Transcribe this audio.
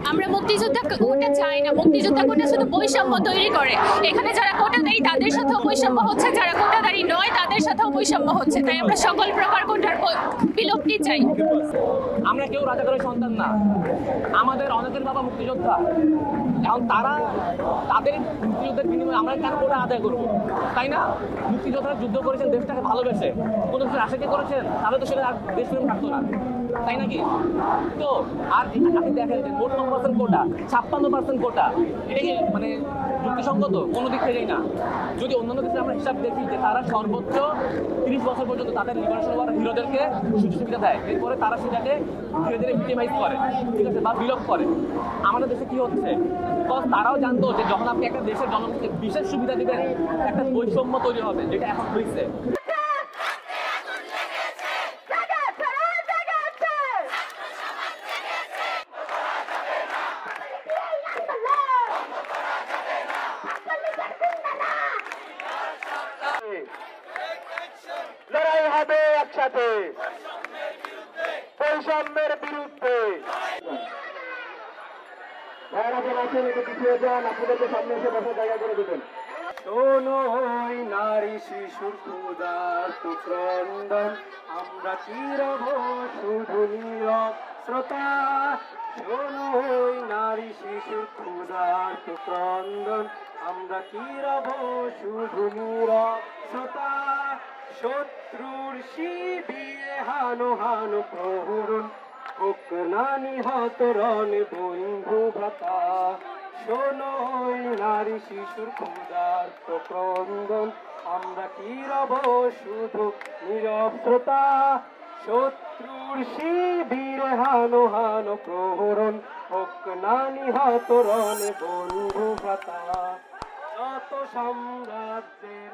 আমরা মুক্তিযোদ্ধা কোটা চাই না। মুক্তিযোদ্ধা কোটা শুধু বৈষম্য তৈরি করে। এখানে যারা কোটাদারি তাদের সাথেও বৈষম্য হচ্ছে, যারা কোটাদারি নয় তাদের সাথেও বৈষম্য হচ্ছে। তাই আমরা সকল প্রকার কোটার বিলুপ্তি চাই। আমরা কেউ রাজাকারের সন্তান না, আমাদের অনেকের বাবা মুক্তিযোদ্ধা। এখন তারা তাদের মুক্তিযুদ্ধের বিনিময়ে আমরা কেন কোটা আদায় করবো, তাই না? মুক্তিযোদ্ধারা যুদ্ধ করেছেন দেশটাকে ভালোবেসে, কোনো দেশের আশাকে করেছেন, তাহলে তো সেটা আর দেশপ্রেম থাকতো না, তাই নাকি? তো আর আপনি দেখেন যে ৫০% কোটা, ৫৬% কোটা, এটা কি মানে যুক্তিসঙ্গত? কোনো দিক থেকেই না। যদি অন্যান্য দেশে আমরা হিসাব দেখি যে তারা সর্বোচ্চ ৩০ বছর পর্যন্ত তাদের লিবারেশন হওয়ার হিরোদেরকে সুযোগ সুবিধা দেয়, এরপরে তারা সেটাকে ধীরে ধীরে মিনিমাইজ করে, ঠিক আছে, বা বিলোপ করে। আমাদের দেশে কি হচ্ছে? তারাও জানতো যে যখন আপনি একটা দেশের জনগণকে বিশেষ সুবিধা দিবেন একটা বৈষম্য তৈরি হবে, যেটা এখন হয়েছে। লড়াই হবে একসাথে বৈষম্যের বিরুদ্ধে। ভাইরা যারা আছেন একটু পিছিয়ে যান, আপনাদেরকে সামনে এসে বসার জায়গা করে দেবেন। শোনো ওই নারী শিশুর ক্ষুধার্ত ক্রন্দন, আমরা কি রব শুধু নীরব শ্রোতা। শোনো ওই নারী শিশুর ক্ষুধার্ত ক্রন্দন, আমরা কি রব শুধু নীরব শ্রোতা। শত্রুর শিবিরে হানো হানো প্রহরণ, হোক না নিহত রণ বন্ধু ভ্রাতা। শোনো নারী শিশুর ক্ষুধার্ত ক্রন্দন, আমরা কি রব শুধু নীরব শ্রোতা। শত্রুর শিবিরে হানো হানো প্রহরণ, হোক না নিহত রণ বন্ধু ভ্রাতা। যত সাম্রাজ্যের